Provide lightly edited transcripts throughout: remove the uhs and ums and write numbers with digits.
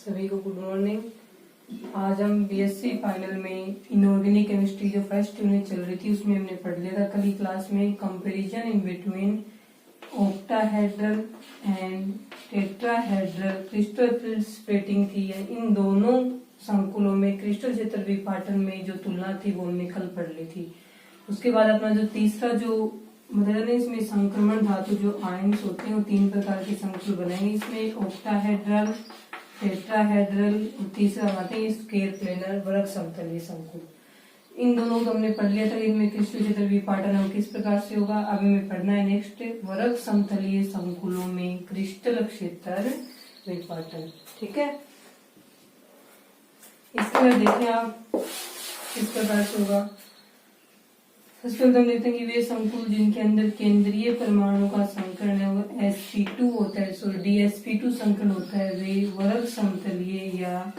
सभी को good morning. आज हम बीएससी फाइनल में इनऑर्गेनिक केमिस्ट्री जो फर्स्ट यूनिट चल रही थी उसमें हमने पढ़ लिया था कल की क्लास में comparison in between octahedral and tetrahedral crystal splitting थी। इन दोनों संकुलों में क्रिस्टल क्षेत्र विपाटन में जो तुलना थी वो हमने कल पढ़ ली थी। उसके बाद अपना जो तीसरा जो मतलब इसमें संक्रमण धातु जो आयंस होते हैं वो तीन प्रकार के संकुल बनेंगे। इसमें ऑक्टाहेड्रल, टेट्राहेड्रल और तीसरा आते हैं स्क्वायर प्लेनर वर्ग समतलीय संकुल। इन दोनों को हमने पढ़ लिया था। इनमें क्रिस्टल क्षेत्र विपाटन किस प्रकार से होगा। अब हमें पढ़ना है नेक्स्ट वर्ग समतलीय संकुलों में क्रिस्टल क्षेत्र विपाटन। ठीक है, इसके बाद देखिए आप किस प्रकार से होगा। सबसे पहले हम देखते हैं कि वे संकुल जिनके अंदर केंद्रीय परमाणु का संकरण है वो sp2 होता है, सो dsp2 संकरण होता है, वे वर्ग समतलीय या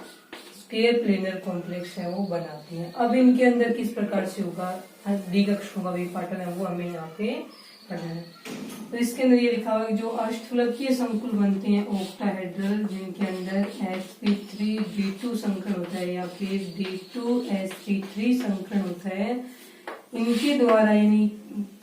स्क्वायर प्लेनर कॉम्प्लेक्स है वो बनाते हैं। अब इनके अंदर किस प्रकार से होगा द्विकक्षों का विपाटन है वो हमें यहाँ पे पढ़ना है। तो इसके अंदर ये लिखा हुआ है जो अष्टफलकीय संकुल बनते हैं ऑक्टाहेड्रल जिनके अंदर sp3d2 संकरण होता है या फिर d2sp3 संकरण होता है, इनके द्वारा यानी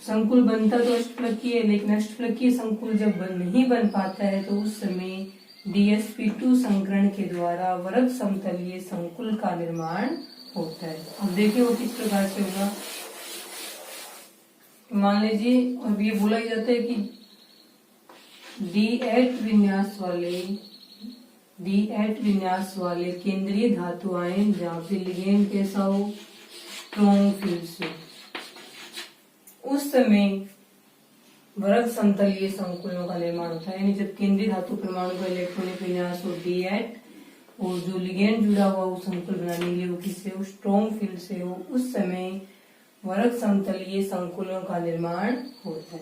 संकुल बनता तो अष्टफलकीय है, लेकिन अष्टफलकीय संकुल जब नहीं बन पाता है तो उस समय dsp2 संकरण के द्वारा वर्ग समतलीय संकुल का निर्माण होता है। अब देखिए वो किस प्रकार से होगा। मान लीजिए अब ये बोला जाता है कि D8 विन्यास वाले केंद्रीय धातु आयन जहाँ पे लिगेंड कैसा हो स्ट्रॉन्ग फील्ड से, उस समय वर्ग समतलीय संकुलों का निर्माण होता है। यानी जब केंद्रीय धातु परमाणु का इलेक्ट्रॉनिक विन्यास हो D8 और जो लिगेंड जुड़ा हुआ वो संकुल बनाने के लिए वो किससे हो स्ट्रॉन्ग फील्ड से हो, उस समय वर्ग समतलीय संकुलों का निर्माण होता है।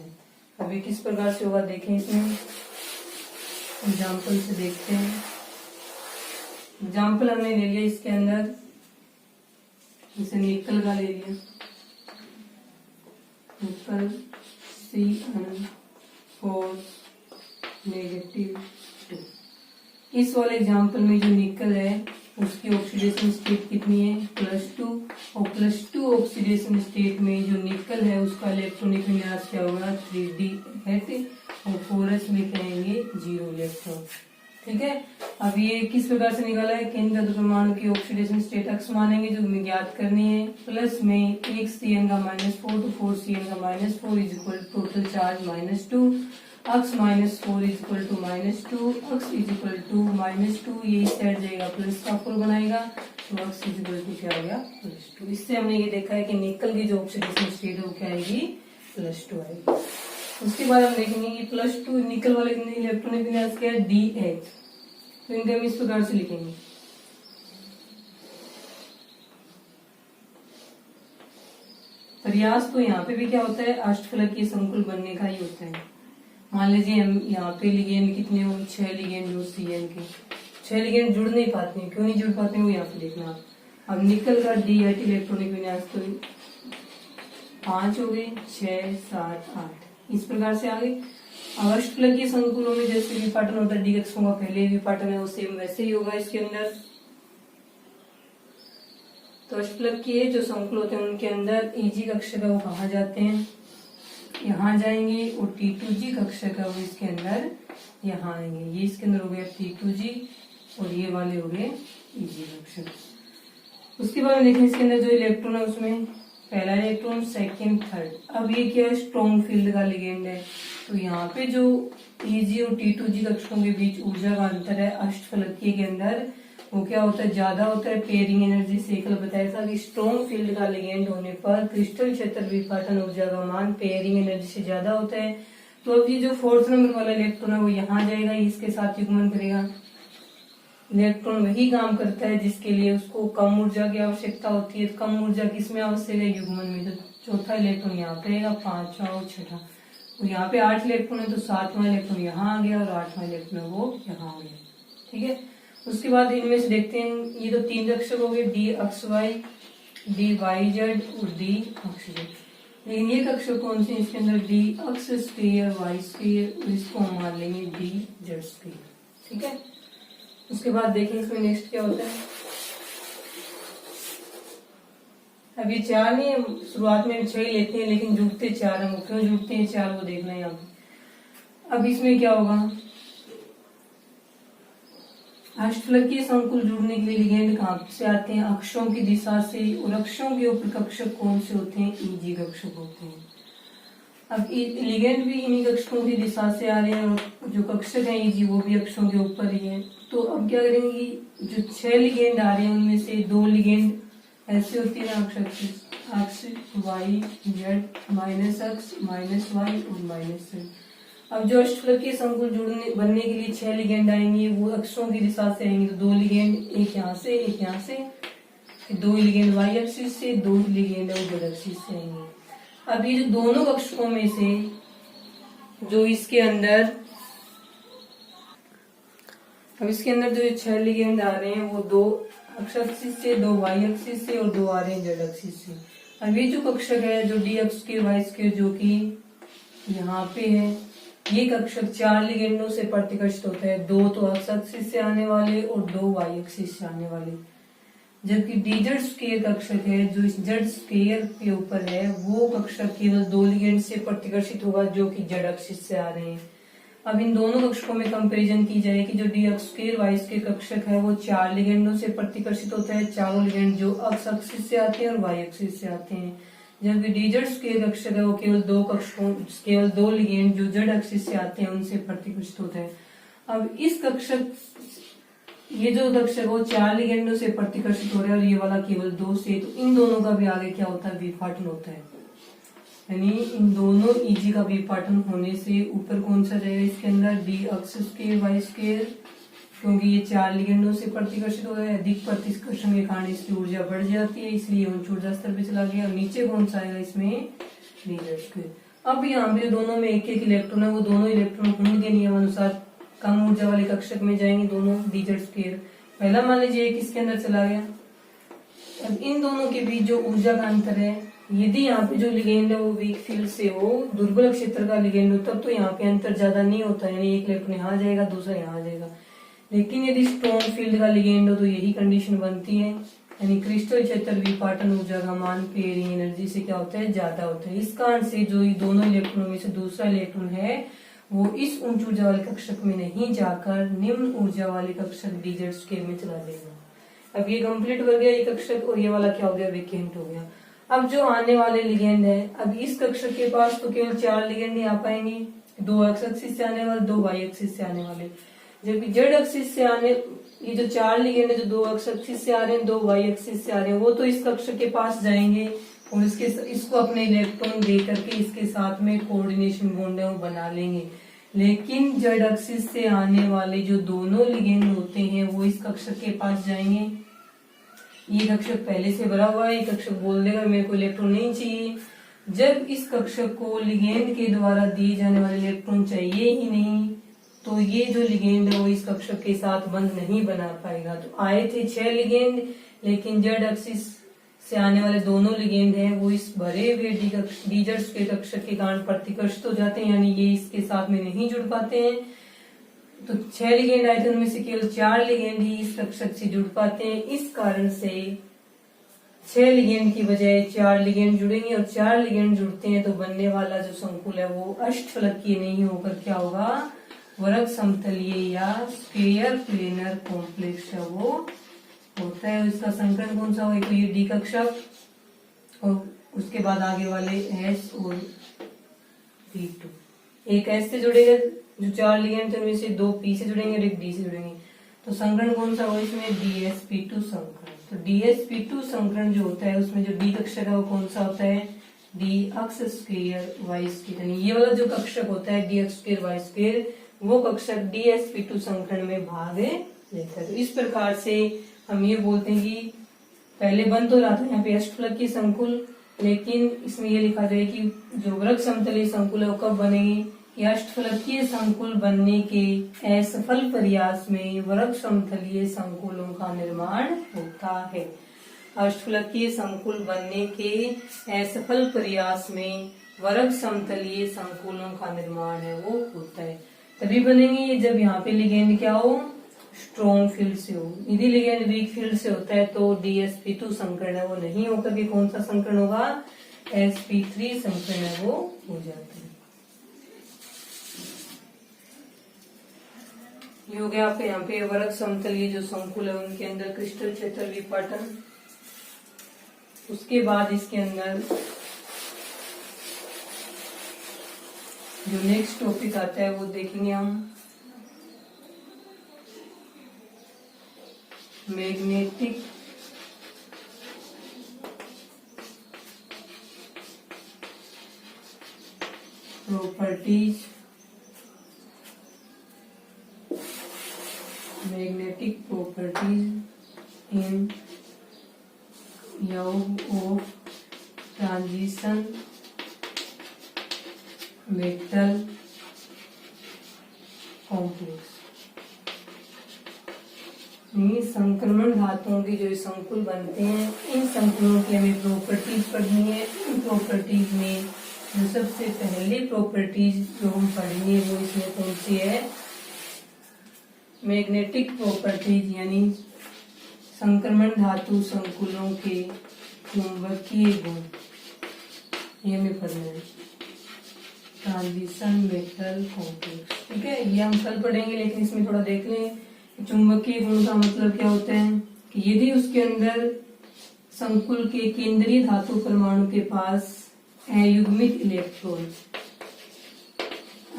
अभी किस प्रकार से होगा देखें, इसमें एग्जाम्पल से देखते हैं। एग्जाम्पल हमने ले लिया इसके अंदर, जैसे निकल का ले लिया, निकल Cn4 -2। इस वाले एग्जाम्पल में जो निकल है उसकी ऑक्सीडेशन स्टेट कितनी है +2, और +2 ऑक्सीडेशन स्टेट में जो निकल है उसका इलेक्ट्रॉनिक विन्यास क्या होगा 3d8 और 4s में कहेंगे 0 इलेक्ट्रॉन। ठीक है, अब ये किस प्रकार से निकाला है केंद्रीय धातु परमाणु की ऑक्सीडेशन स्टेट अक्स मानेंगे जो हमें ज्ञात करनी है, प्लस में 1 Cn का -4 तो 4 Cn का -4 is equal total charge -2, x -4 is equal to -2, x is equal to -2, ये इस साइड जाएगा प्लस का 4 बनाएगा तो अक्स इज इक्वल टू क्या आएगा +2। इससे हमने ये देखा है कि निकल की जो ऑक्सीडेशन स्टेट है वो क्या आएगी +2 आएगी। उसके बाद हम देखेंगे कि +2 निकल वाले इलेक्ट्रॉनिक विन्यास क्या है D8, तो इनके हम इस प्रकार से लिखेंगे प्रयास। तो यहाँ पे भी क्या होता है अष्टफलकीय संकुल बनने का ही होता है। मान लीजिए हम यहाँ पे लिगेंड कितने हो 6 लिगेंड हो Cn के, 6 लिगेंड जुड़ नहीं पाते हैं, क्यों नहीं जुड़ पाते हैं वो यहाँ पे देखना। अब निकल का D8 इलेक्ट्रॉनिक विन्यास तो 5 हो गए, 6 7 8 इस प्रकार से आ गए। अष्टफलकीय संकुलों में जैसे विपाटन होता है द्विकक्षों का पहले विपाटन है वो सेम वैसे ही होगा इसके अंदर। तो अष्टफलकीय जो संकुल होते हैं उनके अंदर Eg कक्षक वो कहाँ जाते हैं यहाँ जाएंगे, और T2G कक्षक वो इसके अंदर यहाँ आएंगे। ये इसके अंदर हो गया T2G और ये वाले हो गए Eg कक्षक। उसके बाद देखें इसके अंदर जो इलेक्ट्रॉन है उसमें पहला इलेक्ट्रॉन सेकेंड थर्ड। अब ये क्या है स्ट्रॉन्ग फील्ड का लिगेंड है, तो यहाँ पे जो Eg और T2G कक्षकों के बीच ऊर्जा का अंतर है अष्टफलकीय के अंदर वो क्या होता है ज्यादा होता है पेयरिंग एनर्जी से। कल बताया था कि स्ट्रॉन्ग फील्ड का लिगेंड होने पर क्रिस्टल क्षेत्र विपाटन ऊर्जा का मान पेयरिंग एनर्जी से ज्यादा होता है। तो अब ये जो 4th नंबर वाला इलेक्ट्रॉन है वो यहाँ जाएगा, इसके साथ युग्मन करेगा। इलेक्ट्रॉन वही काम करता है जिसके लिए उसको कम ऊर्जा की आवश्यकता होती है। कम ऊर्जा किसमें आवश्यक है युग्मन में, तो चौथा इलेक्ट्रॉन यहाँ पे आएगा, 5वां और 6वां। और यहाँ पे 8 इलेक्ट्रॉन है तो 7वां इलेक्ट्रॉन यहाँ आ गया और 8वां इलेक्ट्रॉन वो यहाँ आ गया। ठीक है, उसके बाद इनमें से देखते हैं ये तो 3 कक्षक हो गए डी अक्स वाई, डी वाई जेड और डी अक्स जेड। लेकिन ये कक्षक कौन से इसके अंदर डी अक्स स्क्वायर वाई स्क्वायर, इसको हम मान लेंगे डी जेड स्क्वायर। ठीक है, उसके बाद देखें इसमें नेक्स्ट क्या होता है। अब ये 4 नहीं, शुरुआत में 6 लेते हैं लेकिन जुड़ते 4 हैं। क्यों जुड़ते हैं 4 वो देखना है यहाँ पे। अब इसमें क्या होगा, अष्टफलकीय संकुल जुड़ने के लिए लिगेंड कहाँ से आते हैं, अक्षों की दिशा से, और अक्षों के ऊपर कक्षक कौन से होते हैं, ईजी कक्षक होते हैं। अब लिगेंड भी इन्हीं कक्षकों की दिशा से आ रहे हैं और जो कक्षक है ईजी वो भी अक्षों के ऊपर ही है। तो अब क्या करेंगे, जो 6 लिगेंड आ रहे हैं उनमें से 2 लिगेंड ऐसे होती है अक्ष वाई जेड माइनस अक्ष माइनस वाई और माइनस जेड। अब जो अष्टफलकीय संकुल जुड़ने बनने के लिए 6 लिगेंड आएंगे वो अक्षों की दिशा से आएंगे। तो 2 लिगेंड, एक यहाँ से एक यहाँ से, 2 लिगेंड वाई एक्सिस से, 2 लिगेंड जेड एक्सिस से आएंगे। अब ये जो दोनों कक्षकों में से जो इसके अंदर, अब इसके अंदर जो 6 लिगेंड आ रहे हैं वो 2 अक्ष एक्सिस से, 2 वाई एक्सिस से और 2 आ रहे हैं जेड एक्सिस से। अब ये जो कक्षक है जो डी एक्स के वाई स्क्वायर जो कि यहाँ पे है, ये कक्षक 4 लिगेंडों से प्रतिकर्षित होता है। 2 तो एक्स एक्सिस से आने वाले और 2 वाई एक्सिस से आने वाले। जबकि डी जेड स्क्वायर कक्षक है जो इस जेड स्क्वायर के ऊपर है, वो कक्षक केवल 2 लिगेंड से प्रतिकर्षित होगा जो कि जेड एक्सिस से आ रहे हैं। अब इन दोनों कक्षकों में कंपैरिजन की जाए कि जो D x square Y square कक्षक है वो 4 लिगेंडों से प्रतिकर्षित होता है। चारों लिगेंड जो एक्स एक्सिस से आते हैं और वाई एक्सिस से आते हैं। जबकि डी जेड स्क्वायर कक्षक है वो केवल 2 कक्षकों, केवल 2 लिगेंड जो जेड एक्सिस से आते हैं उनसे प्रतिकर्षित होता है। अब इस कक्षक, ये जो कक्षक वो 4 लिगेंडों से प्रतिकर्षित हो रहा है और ये वाला केवल 2 से, तो इन दोनों का भी आगे क्या होता है, विपाटन होता है। यानी इन दोनों ईजी का विपाटन होने से ऊपर कौन सा जाएगा, इसके अंदर d x square Y square, क्योंकि ये 4 लिगेंडों से प्रतिकर्षित हो रहा है। अधिक प्रतिकर्षण के कारण इसकी ऊर्जा बढ़ जाती है, इसलिए उच्च ऊर्जा स्तर पे चला गया। और नीचे कौन सा आएगा इसमें, डी जेड स्क्वायर। अब यहाँ पे दोनों में एक एक इलेक्ट्रॉन है, वो दोनों इलेक्ट्रॉन कुंड के नियम अनुसार कम ऊर्जा वाले कक्षक में जाएंगे दोनों डी जेड स्क्वायर। पहला मान लीजिए एक इसके अंदर चला गया। अब इन दोनों के बीच जो ऊर्जा का अंतर है, यदि यहाँ पे जो लिगेंड है वो वीक फील्ड से हो, दुर्बल क्षेत्र का लिगेंड हो, तब तो यहाँ पे अंतर ज्यादा नहीं होता है, यानी एक इलेक्ट्रॉन यहाँ जाएगा दूसरा यहाँ जाएगा। लेकिन यदि स्ट्रॉन्ग फील्ड का लिगेंड हो तो यही कंडीशन बनती है, यानी क्रिस्टल क्षेत्र विपाटन ऊर्जा का मान पेयरिंग एनर्जी से क्या होता है, ज्यादा होता है। इस कारण से जो ये दोनों इलेक्ट्रॉनों में से दूसरा इलेक्ट्रॉन है वो इस उच्च ऊर्जा वाले कक्षक में नहीं जाकर निम्न ऊर्जा वाले कक्षक डी जेड स्क्वायर में चला जाएगा। अब ये कंप्लीट हो गया ये कक्षक, और ये वाला क्या हो गया, वेकेंट हो गया। अब जो आने वाले लिगेंड है, अब इस कक्षक के पास तो केवल 4 लिगेंड ही आ पाएंगे, 2 एक्स एक्सिस से आने वाले, 2 वाई एक्सिस से आने वाले। जबकि जेड एक्सिस से आने, ये जो 4 लिगेंड है जो 2 एक्स एक्सिस से आ रहे हैं, 2 वाई एक्सिस से आ रहे हैं, वो तो इस कक्षक के पास जाएंगे और इसको अपने इलेक्ट्रॉन दे करके इसके साथ में कोऑर्डिनेशन बॉन्ड है वो बना लेंगे। लेकिन जेड एक्सिस से आने वाले जो दोनों लिगेंड होते हैं वो इस कक्षक के पास जाएंगे। ये कक्षक पहले से भरा हुआ है, ये कक्षक बोल देगा मेरे को इलेक्ट्रॉन नहीं चाहिए। जब इस कक्षक को लिगेंड के द्वारा दिए जाने वाले इलेक्ट्रॉन चाहिए ही नहीं, तो ये जो लिगेंड है वो इस कक्षक के साथ बंध नहीं बना पाएगा। तो आए थे 6 लिगेंड, लेकिन जेड एक्सिस से आने वाले दोनों लिगेंड हैं वो इस भरे हुए डी जेड के कक्षक के कारण प्रतिकर्षित हो जाते हैं, यानी ये इसके साथ में नहीं जुड़ पाते हैं। तो 6 लिगेंड आए थे, उनमें से केवल 4 लिगेंड ही इस कक्षक से जुड़ पाते हैं। इस कारण से 6 लिगेंड की बजाय 4 लिगेंड जुड़ेंगे, और 4 लिगेंड जुड़ते हैं तो बनने वाला जो संकुल है वो अष्टफलकीय नहीं होकर क्या होगा, वर्ग समतलीय या स्क्वायर प्लेनर कॉम्प्लेक्स है वो होता है। इसका संकरण कौन सा होगा, तो ये डी कक्षक और उसके बाद आगे वाले एस और D2। एक एस से जुड़ेगा जो 4 लिगेंड थे उनमें से 2 पी से जुड़ेंगे और एक डी से जुड़ेंगे। तो संकरण कौन सा होगा इसमें, DsP2 संकरण। तो DsP2 संकरण जो होता है उसमें जो डी कक्षक है वो कौन सा होता है, d x square Y square. ये वाला जो कक्षक होता है d x square Y square, वो कक्षक DsP2 संकरण में भाग लेता है। तो इस प्रकार से हम ये बोलते हैं कि पहले बन तो रहा था यहाँ पे अष्टफलकीय संकुल, लेकिन इसमें ये लिखा जाए कि जो वर्ग समतलीय संकुल है वो कब बनेंगे, या अष्टफलकीय संकुल बनने के असफल प्रयास में वर्ग समतलीय संकुलों का निर्माण होता है। अष्टफलकीय संकुल बनने के असफल प्रयास में वर्ग समतलीय संकुलों का निर्माण है वो होता है। तभी बनेंगे जब यहाँ पे लिगेंड क्या हो, स्ट्रॉन्ग फील्ड से हो। यदि लिगेंड वीक फील्ड से होता है तो DsP2 संकरण है वो नहीं होकर के कौन सा संकरण होगा, sp3 संकरण है वो हो जाता है। ये हो गया आपके यहाँ पे वर्ग समतलीय जो संकुल है उनके अंदर क्रिस्टल क्षेत्र विपाटन। उसके बाद इसके अंदर जो नेक्स्ट टॉपिक आता है वो देखेंगे हम मैग्नेटिक प्रॉपर्टीज, मैग्नेटिक प्रॉपर्टीज इन योग ऑफ ट्रांजिशन मेटल कॉम्प्लेक्स। संक्रमण धातुओं के जो संकुल बनते हैं इन संकुलों की हमें प्रॉपर्टीज पढ़नी है। इन प्रॉपर्टीज में जो सबसे पहली प्रॉपर्टीज जो हम पढ़ेंगे वो इसमें कौन सी है, मैग्नेटिक प्रॉपर्टीज, यानी संक्रमण धातु संकुलों के चुंबकीय गुण, ये हमें पढ़ना है। ट्रांजिशन मेटल कॉम्प्लेक्स, ठीक है, ये हम कल पढ़ेंगे, लेकिन इसमें थोड़ा देख लें चुंबकीय गुण का मतलब क्या होता है कि यदि उसके अंदर संकुल के केंद्रीय धातु परमाणु के पास अयुग्मित इलेक्ट्रॉन,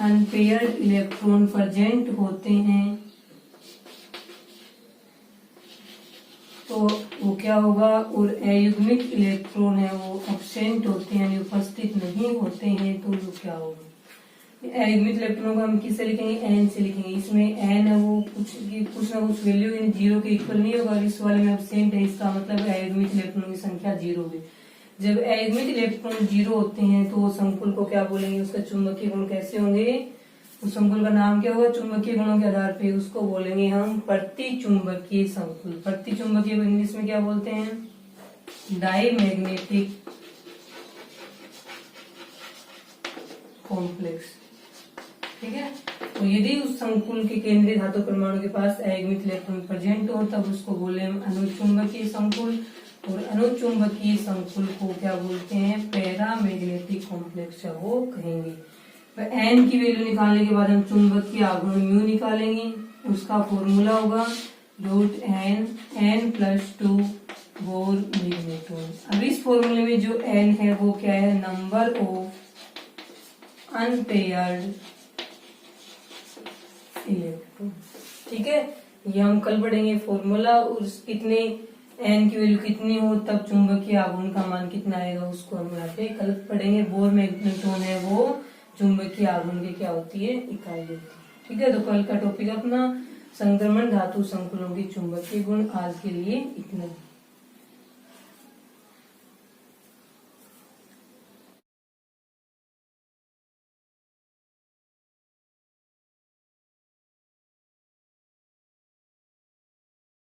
अनपेयर्ड इलेक्ट्रॉन प्रेजेंट होते हैं तो वो क्या होगा, और अयुग्मित इलेक्ट्रॉन है वो एब्सेंट होते हैं यानी उपस्थित नहीं होते हैं तो वो क्या होगा। अयुग्मित इलेक्ट्रॉनों को हम किससे लिखेंगे, एन से लिखेंगे। इसमें एन है वो कुछ ना कुछ वैल्यू यानी 0 के इक्वल नहीं होगा, इस वाले में एब्सेंट है, इसका मतलब अयुग्मित इलेक्ट्रॉनों की संख्या 0 है। जब अयुग्मित इलेक्ट्रॉन 0 होते हैं तो संकुल को क्या बोलेंगे, उसका चुंबकीय गुण कैसे होंगे, उस संकुल का नाम क्या होगा, चुंबकीय गुणों के आधार पे उसको बोलेंगे हम प्रतिचुंबकीय संकुल। प्रतिचुंबकीय इंग्लिश में क्या बोलते हैं, डायमैग्नेटिक कॉम्प्लेक्स, ठीक है। तो यदि उस संकुल के केंद्रीय धातु परमाणु के पास अयुग्मित इलेक्ट्रॉन प्रेजेंट हो तब उसको बोले हम अनुचुंबकीय संकुल, और अनुचुंबकीय संकुल को क्या बोलते हैं, पैरामैग्नेटिक कॉम्प्लेक्स वो कहेंगे। एन की वैल्यू निकालने के बाद हम चुंबकीय आघूर्ण म्यू निकालेंगे, उसका फॉर्मूला होगा (n+2 बोर मैग्नेट्रॉन। अब इस फॉर्मूले में जो n है वो क्या है, नंबर ऑफ अनपेयर्ड इलेक्ट्रॉन, ठीक है। ये हम कल पढ़ेंगे फॉर्मूला, और कितने n की वैल्यू कितनी हो तब चुंबकीय आघूर्ण का मान कितना आएगा उसको हम यहाँ पे कल पढ़ेंगे। बोर मैग्नेट्रॉन है वो चुंबकीय आघूर्ण की क्या होती है, इकाई होती है, ठीक है। तो कल का टॉपिक अपना संक्रमण धातु संकुलों की चुंबकीय गुण। आज के लिए इतना।